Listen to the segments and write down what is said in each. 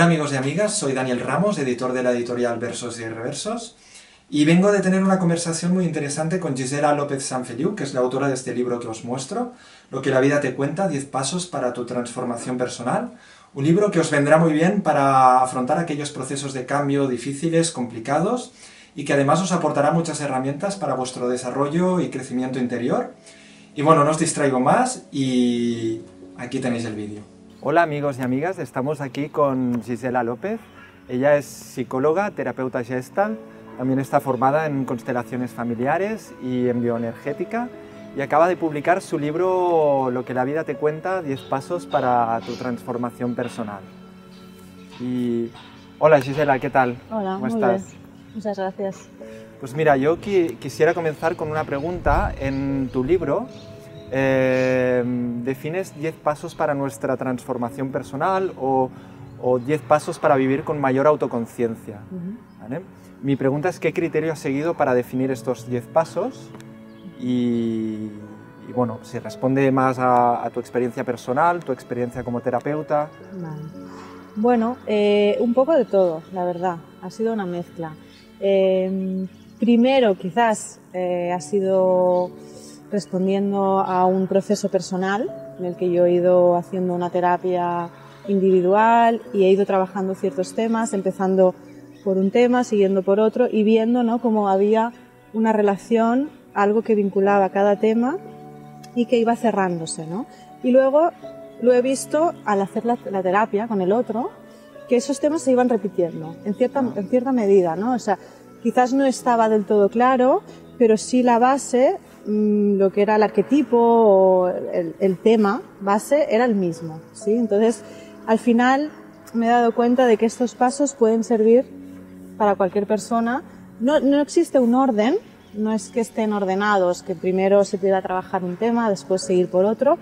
amigos y amigas, soy Daniel Ramos, editor de la editorial Versos y Reversos, y vengo de tener una conversación muy interesante con Gisela López Sanfeliu, que es la autora de este libro que os muestro, Lo que la vida te cuenta, 10 pasos para tu transformación personal, un libro que os vendrá muy bien para afrontar aquellos procesos de cambio difíciles, complicados, y que además os aportará muchas herramientas para vuestro desarrollo y crecimiento interior. Y bueno, no os distraigo más y aquí tenéis el vídeo. Hola amigos y amigas, estamos aquí con Gisela López. Ella es psicóloga, terapeuta Gestalt, también está formada en constelaciones familiares y en bioenergética y acaba de publicar su libro Lo que la vida te cuenta, 10 pasos para tu transformación personal. Y... Hola Gisela, ¿qué tal? Hola, ¿Cómo muy estás? bien. Muchas gracias. Pues mira, yo quisiera comenzar con una pregunta. En tu libro defines 10 pasos para nuestra transformación personal o 10 pasos para vivir con mayor autoconciencia. ¿Vale? Mi pregunta es qué criterio has seguido para definir estos 10 pasos y bueno, si responde más a tu experiencia personal, tu experiencia como terapeuta. Vale. Bueno, un poco de todo, la verdad. Ha sido una mezcla. Primero, quizás, ha sido respondiendo a un proceso personal en el que yo he ido haciendo una terapia individual y he ido trabajando ciertos temas, empezando por un tema, siguiendo por otro y viendo, ¿no?, cómo había una relación, algo que vinculaba cada tema y que iba cerrándose, ¿no? Y luego lo he visto al hacer la terapia con el otro, que esos temas se iban repitiendo en cierta medida, ¿no? O sea, quizás no estaba del todo claro, pero sí la base, lo que era el arquetipo o el tema base era el mismo, ¿sí? Entonces, al final me he dado cuenta de que estos pasos pueden servir para cualquier persona. No existe un orden, no es que estén ordenados, que primero se te va a trabajar un tema, después seguir por otro.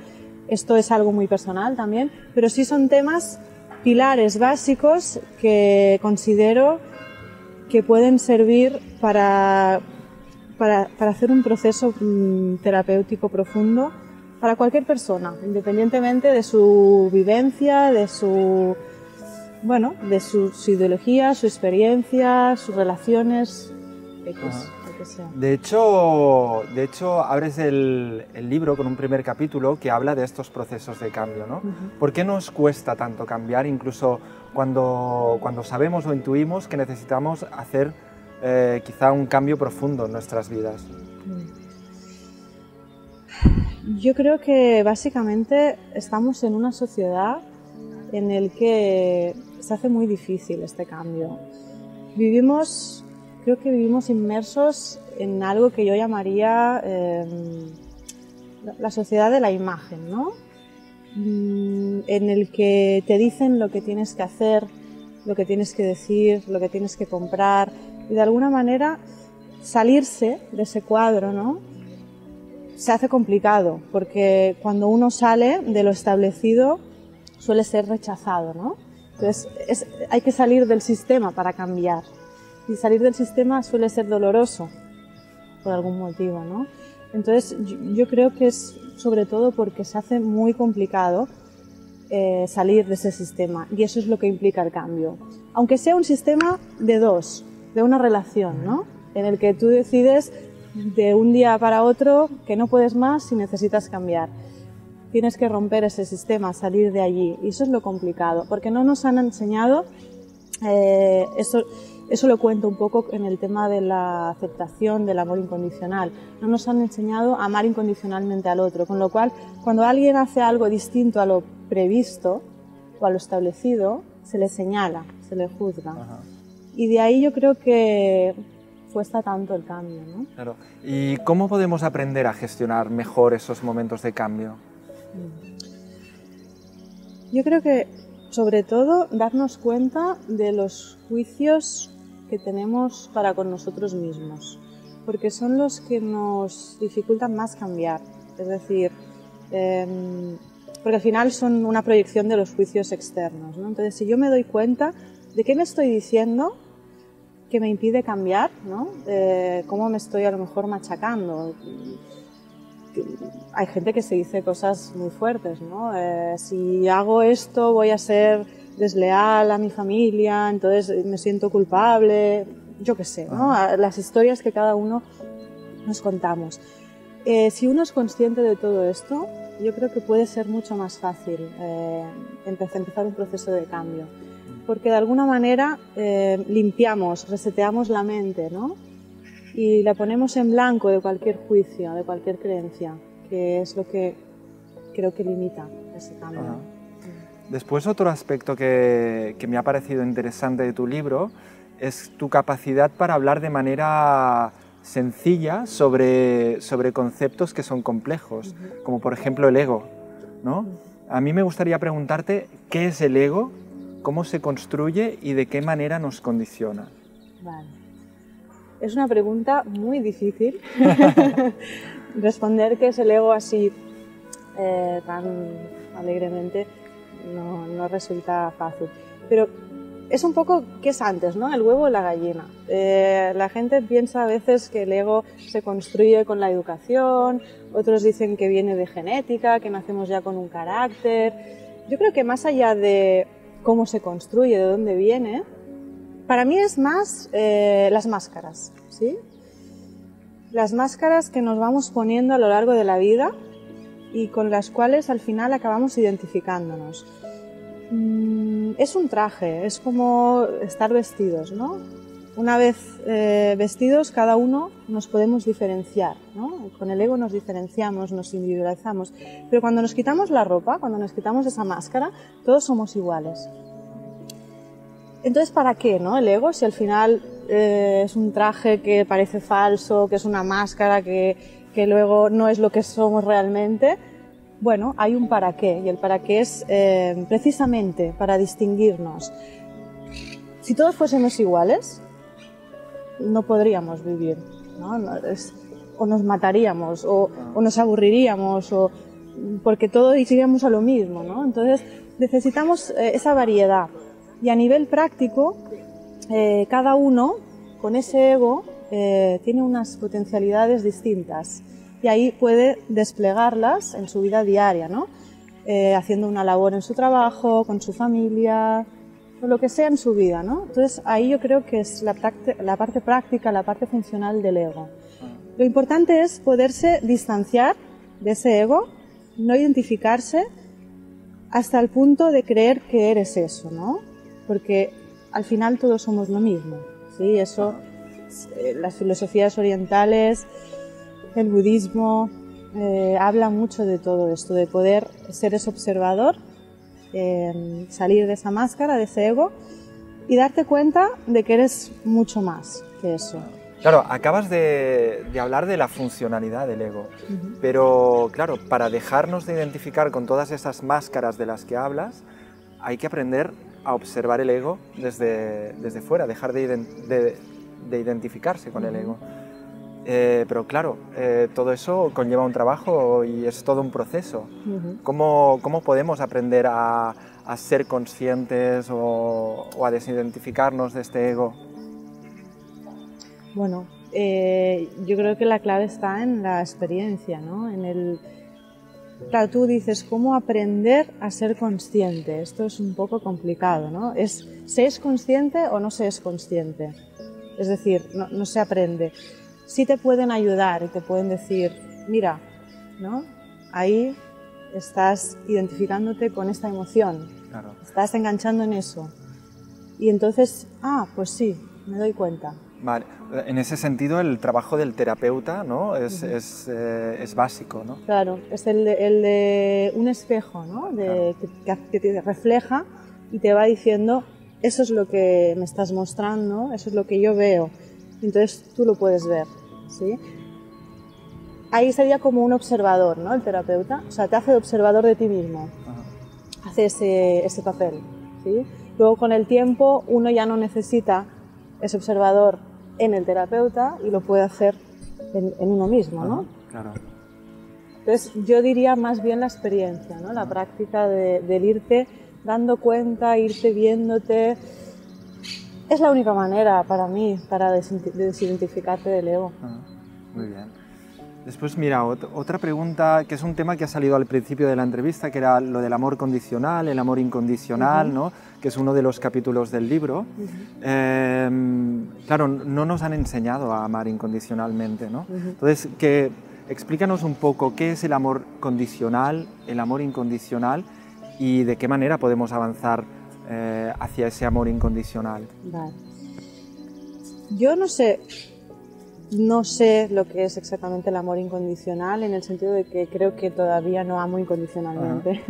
Esto es algo muy personal también, pero sí son temas, pilares básicos que considero que pueden servir para hacer un proceso terapéutico profundo para cualquier persona, independientemente de su vivencia, de su ideología, su experiencia, sus relaciones, lo que sea. De hecho abres el libro con un primer capítulo que habla de estos procesos de cambio, ¿no? ¿Por qué nos cuesta tanto cambiar, incluso cuando sabemos o intuimos que necesitamos hacer quizá un cambio profundo en nuestras vidas? Yo creo que básicamente estamos en una sociedad en la que se hace muy difícil este cambio. Creo que vivimos inmersos en algo que yo llamaría la sociedad de la imagen, ¿no? En el que te dicen lo que tienes que hacer, lo que tienes que decir, lo que tienes que comprar, y de alguna manera salirse de ese cuadro, ¿no?, se hace complicado, porque cuando uno sale de lo establecido suele ser rechazado, ¿no? Entonces hay que salir del sistema para cambiar, y salir del sistema suele ser doloroso por algún motivo, ¿no? Entonces yo creo que es sobre todo porque se hace muy complicado salir de ese sistema, y eso es lo que implica el cambio. Aunque sea un sistema de dos, de una relación, ¿no?, en el que tú decides de un día para otro que no puedes más y necesitas cambiar. Tienes que romper ese sistema, salir de allí, y eso es lo complicado, porque no nos han enseñado, eso lo cuento un poco en el tema de la aceptación, del amor incondicional. No nos han enseñado a amar incondicionalmente al otro, con lo cual cuando alguien hace algo distinto a lo previsto o a lo establecido, se le señala, se le juzga. Ajá. Y de ahí yo creo que cuesta tanto el cambio, ¿no? Claro. ¿Y cómo podemos aprender a gestionar mejor esos momentos de cambio? Yo creo que, sobre todo, darnos cuenta de los juicios que tenemos para con nosotros mismos, porque son los que nos dificultan más cambiar. Es decir, porque al final son una proyección de los juicios externos, ¿no? Entonces, si yo me doy cuenta de qué me estoy diciendo que me impide cambiar, ¿no? Cómo me estoy a lo mejor machacando, hay gente que se dice cosas muy fuertes, ¿no? Si hago esto voy a ser desleal a mi familia, entonces me siento culpable, yo qué sé, ¿no? Las historias que cada uno nos contamos. Si uno es consciente de todo esto, yo creo que puede ser mucho más fácil empezar un proceso de cambio, porque de alguna manera limpiamos, reseteamos la mente, ¿no? Y la ponemos en blanco de cualquier juicio, de cualquier creencia, que es lo que creo que limita ese cambio. Después, otro aspecto que me ha parecido interesante de tu libro es tu capacidad para hablar de manera sencilla sobre conceptos que son complejos, como por ejemplo el ego, ¿no? A mí me gustaría preguntarte qué es el ego, cómo se construye y de qué manera nos condiciona. Vale. Es una pregunta muy difícil. Responder qué es el ego así tan alegremente no resulta fácil. Pero es un poco qué es antes, ¿no? El huevo o la gallina. La gente piensa a veces que el ego se construye con la educación, otros dicen que viene de genética, que nacemos ya con un carácter. Yo creo que más allá de cómo se construye, de dónde viene, para mí es más las máscaras, ¿sí? Las máscaras que nos vamos poniendo a lo largo de la vida y con las cuales al final acabamos identificándonos. Es un traje, es como estar vestidos, ¿no? Una vez vestidos, cada uno nos podemos diferenciar, ¿no? Con el ego nos diferenciamos, nos individualizamos, pero cuando nos quitamos la ropa, cuando nos quitamos esa máscara, todos somos iguales. Entonces, ¿para qué, no? El ego, si al final es un traje que parece falso, que es una máscara, que luego no es lo que somos realmente. Bueno, hay un para qué, y el para qué es precisamente para distinguirnos. Si todos fuésemos iguales, no podríamos vivir, ¿no? O nos mataríamos, o nos aburriríamos, porque todos iríamos a lo mismo, ¿no? Entonces necesitamos esa variedad. Y a nivel práctico, cada uno con ese ego tiene unas potencialidades distintas y ahí puede desplegarlas en su vida diaria, ¿no? Haciendo una labor en su trabajo, con su familia, o lo que sea en su vida, ¿no? Entonces ahí yo creo que es la parte práctica, la parte funcional del ego. Lo importante es poderse distanciar de ese ego, no identificarse hasta el punto de creer que eres eso, ¿no? Porque al final todos somos lo mismo, ¿sí? Eso, las filosofías orientales, el budismo, hablan mucho de todo esto, de poder ser ese observador, salir de esa máscara, de ese ego, y darte cuenta de que eres mucho más que eso. Claro, acabas de hablar de la funcionalidad del ego, pero claro, para dejarnos de identificar con todas esas máscaras de las que hablas, hay que aprender a observar el ego desde fuera, dejar de identificarse con el ego. Pero claro, todo eso conlleva un trabajo y es todo un proceso. ¿Cómo podemos aprender a ser conscientes o a desidentificarnos de este ego? Bueno, yo creo que la clave está en la experiencia, ¿no? Claro, tú dices, ¿cómo aprender a ser consciente? Esto es un poco complicado, ¿no? ¿Se es consciente o no se es consciente? Es decir, no se aprende. Sí te pueden ayudar y te pueden decir, mira, ¿no? Ahí estás identificándote con esta emoción, claro. Estás enganchando en eso. Y entonces, pues sí, me doy cuenta. Vale. En ese sentido, el trabajo del terapeuta, ¿no? es básico, ¿no? Claro, es el de un espejo, ¿no? Claro. Que te refleja y te va diciendo, eso es lo que me estás mostrando, eso es lo que yo veo. Entonces tú lo puedes ver, ¿sí? Ahí sería como un observador, ¿no? El terapeuta, o sea, te hace de observador de ti mismo. Ajá. Hace ese papel, ¿sí? Luego con el tiempo uno ya no necesita ese observador en el terapeuta y lo puede hacer en uno mismo, ¿no? Claro. Entonces yo diría más bien la experiencia, ¿no? La práctica del irte dando cuenta, irte viéndote. Es la única manera para mí, para desidentificarte del ego. Muy bien. Después, mira, otra pregunta, que es un tema que ha salido al principio de la entrevista, que era lo del amor condicional, el amor incondicional, ¿no? Que es uno de los capítulos del libro. Claro, no nos han enseñado a amar incondicionalmente, ¿no? Entonces, explícanos un poco qué es el amor condicional, el amor incondicional, y de qué manera podemos avanzar hacia ese amor incondicional. Vale. Yo no sé lo que es exactamente el amor incondicional, en el sentido de que creo que todavía no amo incondicionalmente.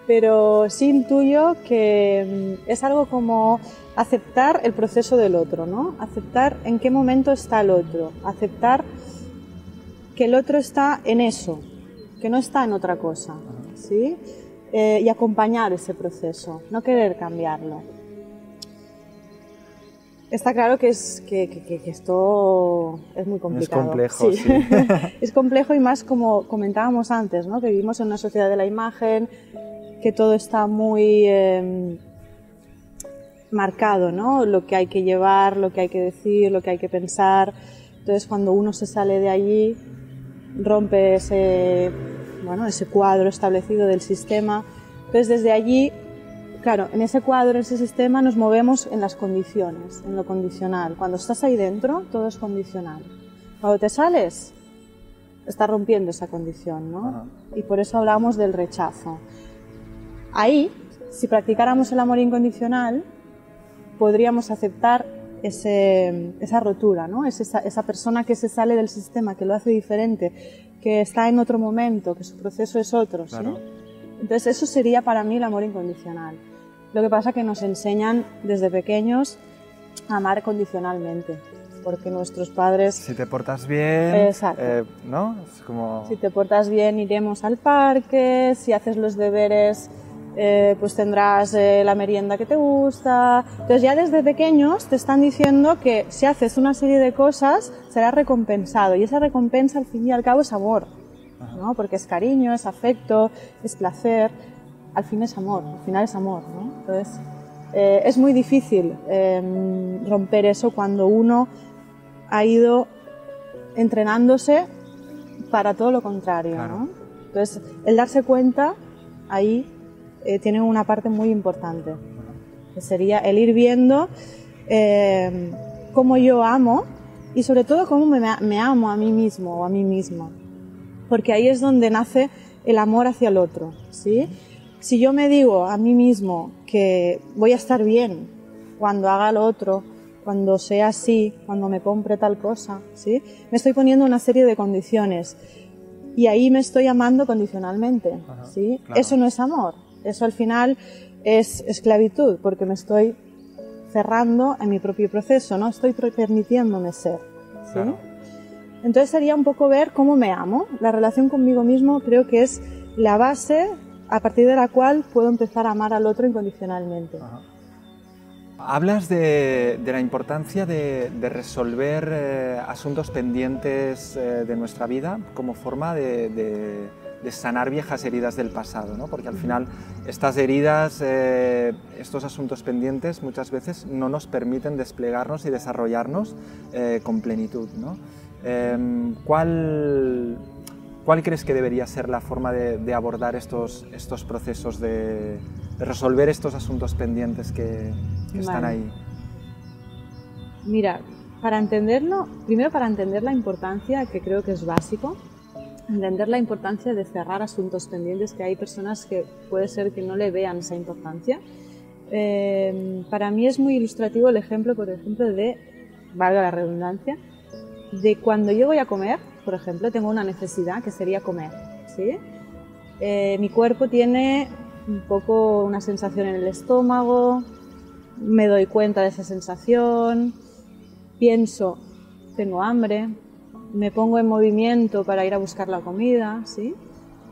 Pero sí intuyo que es algo como aceptar el proceso del otro, ¿no? Aceptar en qué momento está el otro, aceptar que el otro está en eso, que no está en otra cosa, ¿sí? Y acompañar ese proceso, no querer cambiarlo. Está claro que esto es muy complicado. Es complejo, sí. Es complejo, y más como comentábamos antes, ¿no? Que vivimos en una sociedad de la imagen, que todo está muy marcado, ¿no? Lo que hay que llevar, lo que hay que decir, lo que hay que pensar. Entonces, cuando uno se sale de allí, rompe ese cuadro establecido del sistema. Entonces, desde allí, claro, en ese cuadro, en ese sistema, nos movemos en las condiciones, en lo condicional. Cuando estás ahí dentro, todo es condicional. Cuando te sales, estás rompiendo esa condición, ¿no? Y por eso hablamos del rechazo. Ahí, si practicáramos el amor incondicional, podríamos aceptar esa rotura, ¿no? Esa persona que se sale del sistema, que lo hace diferente, que está en otro momento, que su proceso es otro, ¿sí? Claro. Entonces, eso sería para mí el amor incondicional. Lo que pasa es que nos enseñan desde pequeños a amar condicionalmente, porque nuestros padres... Si te portas bien, exacto. ¿no? Es como... Si te portas bien, iremos al parque, si haces los deberes, pues tendrás la merienda que te gusta. Entonces ya desde pequeños te están diciendo que si haces una serie de cosas serás recompensado, y esa recompensa al fin y al cabo es amor, ¿no? Porque es cariño, es afecto, es placer, al final es amor, ¿no? Entonces es muy difícil romper eso cuando uno ha ido entrenándose para todo lo contrario, claro, ¿no? Entonces el darse cuenta ahí tiene una parte muy importante, que sería el ir viendo cómo yo amo, y sobre todo cómo me amo a mí mismo o a mí misma, porque ahí es donde nace el amor hacia el otro, ¿sí? Si yo me digo a mí mismo que voy a estar bien cuando haga lo otro, cuando sea así, cuando me compre tal cosa, ¿sí? Me estoy poniendo una serie de condiciones, y ahí me estoy amando condicionalmente, ¿sí? Claro. Eso no es amor. Eso al final es esclavitud, porque me estoy cerrando en mi propio proceso, no estoy permitiéndome ser, ¿sí? Claro. Entonces sería un poco ver cómo me amo. La relación conmigo mismo creo que es la base a partir de la cual puedo empezar a amar al otro incondicionalmente. Hablas de la importancia de resolver asuntos pendientes de nuestra vida como forma de sanar viejas heridas del pasado, ¿no? Porque al final estas heridas, estos asuntos pendientes muchas veces no nos permiten desplegarnos y desarrollarnos con plenitud, ¿no? ¿Cuál crees que debería ser la forma de abordar estos procesos, de resolver estos asuntos pendientes que están ahí? Mira, primero para entender la importancia, que creo que es básico, entender la importancia de cerrar asuntos pendientes, que hay personas que puede ser que no le vean esa importancia. Para mí es muy ilustrativo el ejemplo, por ejemplo, valga la redundancia, de cuando yo voy a comer, por ejemplo, tengo una necesidad que sería comer, ¿sí? Mi cuerpo tiene un poco una sensación en el estómago, me doy cuenta de esa sensación, pienso, tengo hambre, me pongo en movimiento para ir a buscar la comida, ¿sí?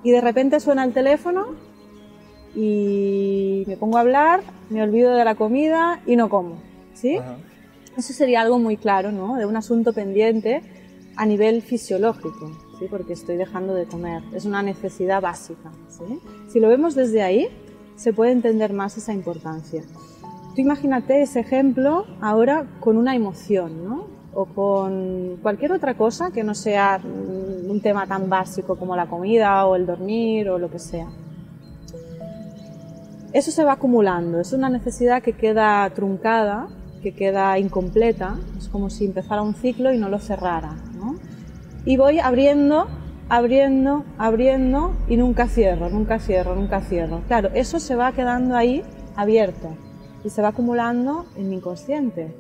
Y de repente suena el teléfono y me pongo a hablar, me olvido de la comida y no como, ¿sí? Eso sería algo muy claro, ¿no? De un asunto pendiente a nivel fisiológico, ¿sí? Porque estoy dejando de comer, es una necesidad básica, ¿sí? Si lo vemos desde ahí, se puede entender más esa importancia. Tú imagínate ese ejemplo ahora con una emoción, ¿no? o con cualquier otra cosa que no sea un tema tan básico como la comida o el dormir o lo que sea. Eso se va acumulando, es una necesidad que queda truncada, que queda incompleta, es como si empezara un ciclo y no lo cerrara, ¿no? Y voy abriendo, abriendo, abriendo y nunca cierro, nunca cierro, nunca cierro. Claro, eso se va quedando ahí abierto y se va acumulando en mi inconsciente.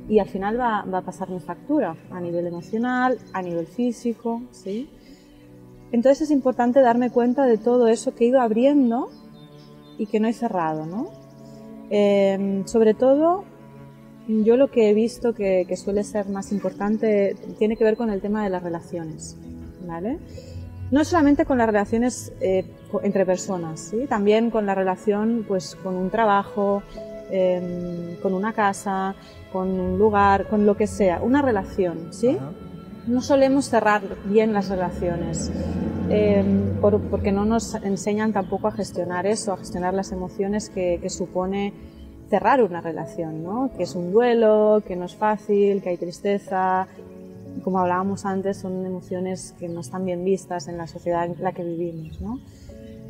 Y al final va a pasar mi factura a nivel emocional, a nivel físico, ¿sí? Entonces es importante darme cuenta de todo eso que he ido abriendo y que no he cerrado, ¿no? Sobre todo, yo lo que he visto que suele ser más importante tiene que ver con el tema de las relaciones, ¿vale? No solamente con las relaciones entre personas, ¿sí? También con la relación pues, con un trabajo, con una casa, con un lugar, con lo que sea, una relación, ¿sí? Ajá. No solemos cerrar bien las relaciones. Porque no nos enseñan tampoco a gestionar eso, a gestionar las emociones que supone cerrar una relación, ¿no? Que es un duelo, que no es fácil, que hay tristeza. Como hablábamos antes, son emociones que no están bien vistas en la sociedad en la que vivimos, ¿no?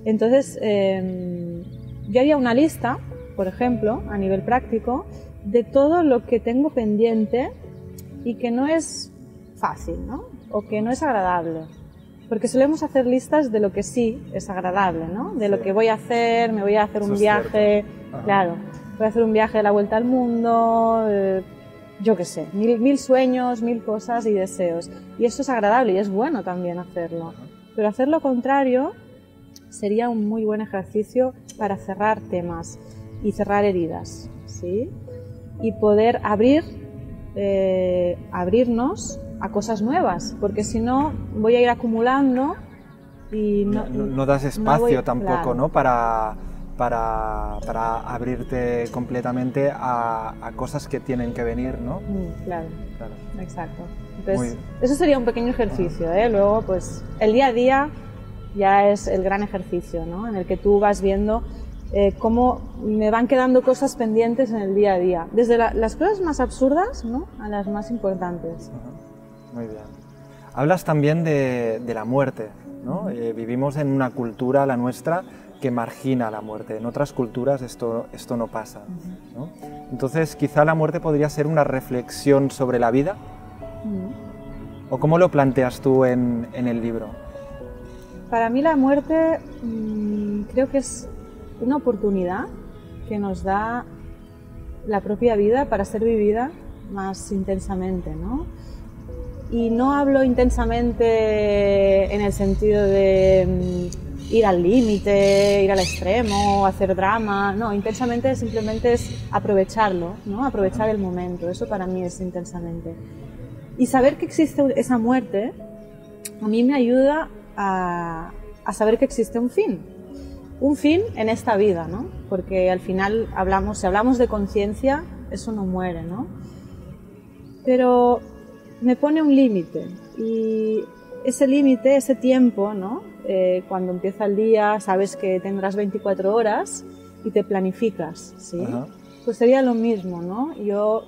Entonces, yo haría una lista, por ejemplo, a nivel práctico, de todo lo que tengo pendiente y que no es fácil, ¿no? O que no es agradable. Porque solemos hacer listas de lo que sí es agradable, ¿no? De lo que voy a hacer, me voy a hacer un viaje, claro, voy a hacer un viaje de la vuelta al mundo, yo qué sé, mil sueños, mil cosas y deseos. Y eso es agradable y es bueno también hacerlo. Pero hacer lo contrario sería un muy buen ejercicio para cerrar temas y cerrar heridas, ¿sí? Y poder abrirnos a cosas nuevas, porque si no voy a ir acumulando y no das espacio tampoco, claro, ¿no? Para abrirte completamente a cosas que tienen que venir, ¿no? Claro, exacto. Entonces, eso sería un pequeño ejercicio, ¿eh? Luego, pues, el día a día ya es el gran ejercicio, ¿no? En el que tú vas viendo cómo me van quedando cosas pendientes en el día a día, desde las cosas más absurdas, ¿no? A las más importantes. Muy bien. Hablas también de la muerte, ¿no? Vivimos en una cultura, la nuestra, que margina la muerte. En otras culturas esto no pasa, ¿no? Entonces, quizá la muerte podría ser una reflexión sobre la vida. ¿O cómo lo planteas tú en el libro? Para mí la muerte creo que es una oportunidad que nos da la propia vida para ser vivida más intensamente, ¿no? Y no hablo intensamente en el sentido de ir al límite, ir al extremo, hacer drama. No, intensamente simplemente es aprovecharlo, ¿no? Aprovechar el momento. Eso para mí es intensamente. Y saber que existe esa muerte a mí me ayuda a saber que existe un fin. Un fin en esta vida, ¿no? Porque al final si hablamos de conciencia, eso no muere, ¿no? Pero me pone un límite y ese límite, ese tiempo, ¿no? Cuando empieza el día, sabes que tendrás 24 horas y te planificas, ¿sí? Ajá. Pues sería lo mismo, ¿no? Yo,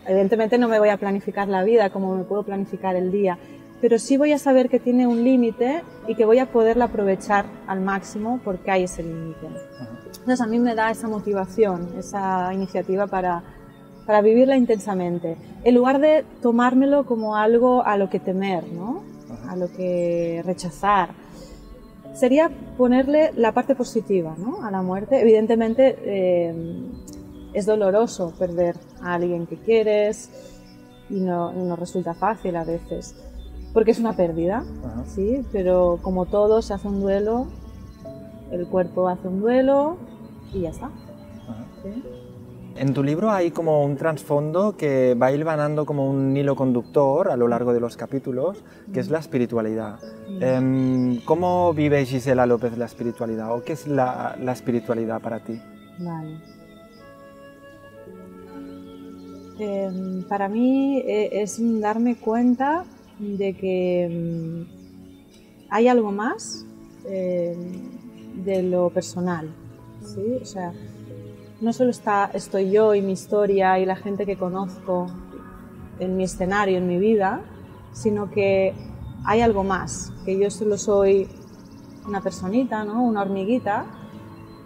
evidentemente, no me voy a planificar la vida como me puedo planificar el día, pero sí voy a saber que tiene un límite y que voy a poderla aprovechar al máximo porque hay ese límite. Entonces, a mí me da esa motivación, esa iniciativa para vivirla intensamente, en lugar de tomármelo como algo a lo que temer, ¿no? A lo que rechazar. Sería ponerle la parte positiva, ¿no? A la muerte. Evidentemente es doloroso perder a alguien que quieres y no resulta fácil a veces, porque es una pérdida, ¿sí? Pero como todo, se hace un duelo, el cuerpo hace un duelo y ya está. ¿Sí? En tu libro hay como un trasfondo que va hilvanando como un hilo conductor a lo largo de los capítulos, que es la espiritualidad. ¿Cómo vive Gisela López la espiritualidad? ¿O qué es la espiritualidad para ti? Vale. Para mí es darme cuenta de que hay algo más de lo personal, ¿sí? O sea, no solo estoy yo y mi historia y la gente que conozco, en mi escenario, en mi vida, sino que hay algo más, que yo solo soy una personita, ¿no? Una hormiguita,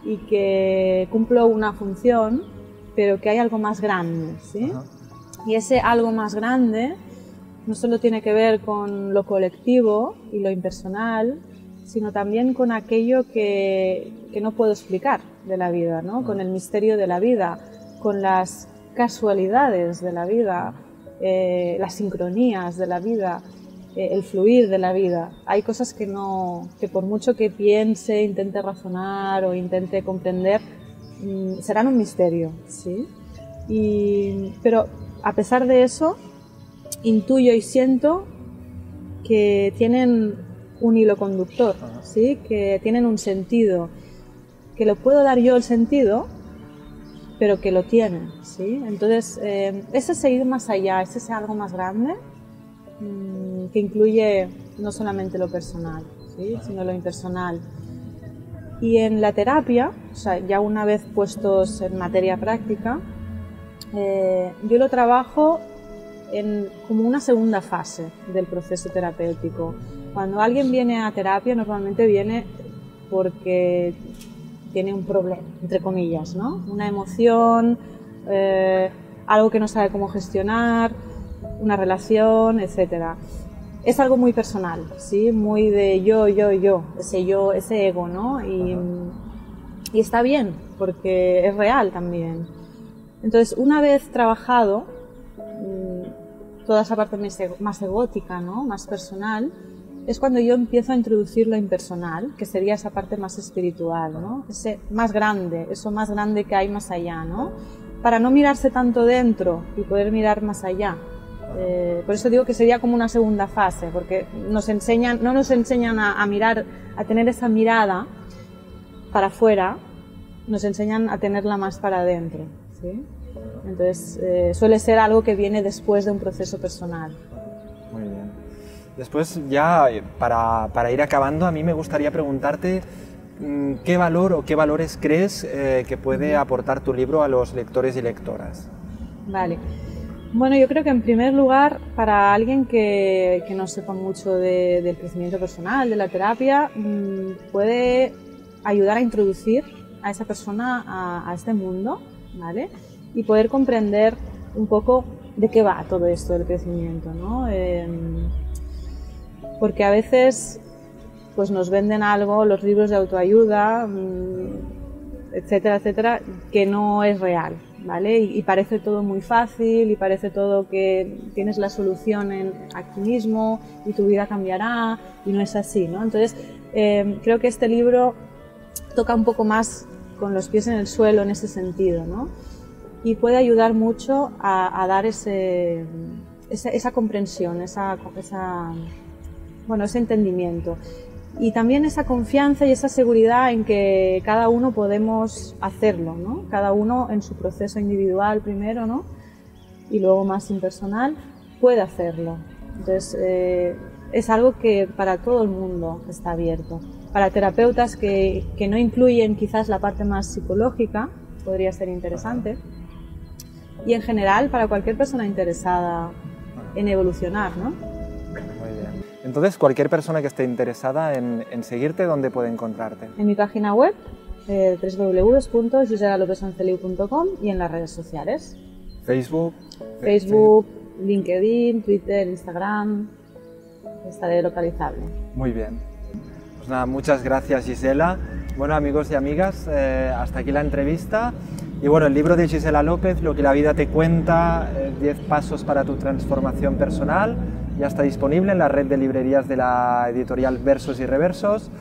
y que cumplo una función, pero que hay algo más grande, ¿sí? Y ese algo más grande no solo tiene que ver con lo colectivo y lo impersonal, sino también con aquello que no puedo explicar de la vida, ¿no? Con el misterio de la vida, con las casualidades de la vida, las sincronías de la vida, el fluir de la vida. Hay cosas que por mucho que piense, intente razonar o intente comprender, serán un misterio, ¿sí? Pero a pesar de eso, intuyo y siento que tienen un hilo conductor, ¿sí? Que tienen un sentido, que lo puedo dar yo el sentido, pero que lo tienen, ¿sí? Entonces, ese es ir más allá, ese es algo más grande, que incluye no solamente lo personal, ¿sí? Sino lo impersonal. Y en la terapia, o sea, ya una vez puestos en materia práctica, yo lo trabajo como una segunda fase del proceso terapéutico. Cuando alguien viene a terapia, normalmente viene porque tiene un problema, entre comillas, ¿no? Una emoción, algo que no sabe cómo gestionar, una relación, etc. Es algo muy personal, ¿sí? Muy de yo, ese ego, ¿no? Y está bien, porque es real también. Entonces, una vez trabajado toda esa parte más egótica, ¿no? Más personal, es cuando yo empiezo a introducir lo impersonal, que sería esa parte más espiritual, ¿no? Ese más grande, eso más grande que hay más allá, ¿no? Para no mirarse tanto dentro y poder mirar más allá. Por eso digo que sería como una segunda fase, porque no nos enseñan a mirar, a tener esa mirada para afuera, nos enseñan a tenerla más para adentro, ¿sí? Entonces, suele ser algo que viene después de un proceso personal. Muy bien. Después, ya para ir acabando, a mí me gustaría preguntarte qué valor o qué valores crees que puede aportar tu libro a los lectores y lectoras. Vale. Bueno, yo creo que en primer lugar, para alguien que no sepa mucho del crecimiento personal, de la terapia, puede ayudar a introducir a esa persona a este mundo, ¿vale? Y poder comprender un poco de qué va todo esto del crecimiento, ¿no? Porque a veces pues nos venden algo, los libros de autoayuda, etcétera, etcétera, que no es real, ¿vale? Y parece todo muy fácil y parece todo que tienes la solución aquí mismo y tu vida cambiará, y no es así, ¿no? Entonces, creo que este libro toca un poco más con los pies en el suelo en ese sentido, ¿no? Y puede ayudar mucho a dar esa comprensión, ese entendimiento. Y también esa confianza y esa seguridad en que cada uno podemos hacerlo, ¿no? Cada uno en su proceso individual primero, ¿no? Y luego más impersonal, puede hacerlo. Entonces, es algo que para todo el mundo está abierto. Para terapeutas que no incluyen quizás la parte más psicológica, podría ser interesante. Y en general, para cualquier persona interesada en evolucionar, ¿no? Muy bien. Entonces, cualquier persona que esté interesada en seguirte, ¿dónde puede encontrarte? En mi página web, www.giselalopezsanceliu.com, y en las redes sociales. Facebook, LinkedIn, Twitter, Instagram, estaré localizable. Muy bien. Pues nada, muchas gracias, Gisela. Bueno, amigos y amigas, hasta aquí la entrevista. Y bueno, el libro de Gisela López, Lo que la vida te cuenta, 10 pasos para tu transformación personal, ya está disponible en la red de librerías de la editorial Versos y Reversos.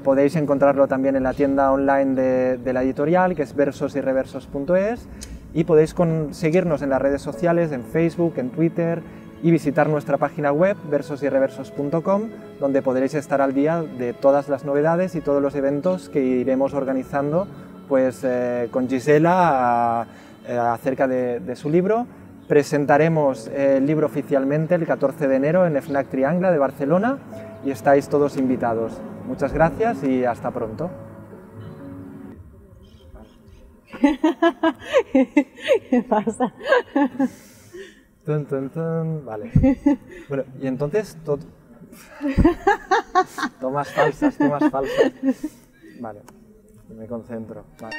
Podéis encontrarlo también en la tienda online de la editorial, que es versosyreversos.es, y podéis seguirnos en las redes sociales, en Facebook, en Twitter, y visitar nuestra página web, versosyreversos.com, donde podréis estar al día de todas las novedades y todos los eventos que iremos organizando pues, con Gisela acerca de su libro. Presentaremos el libro oficialmente el 14 de enero en FNAC Triangle de Barcelona y estáis todos invitados. Muchas gracias y hasta pronto. ¿Qué pasa? Tun, tun, tun. Vale. Bueno, y entonces... Tomas falsas. Vale, me concentro. Vale.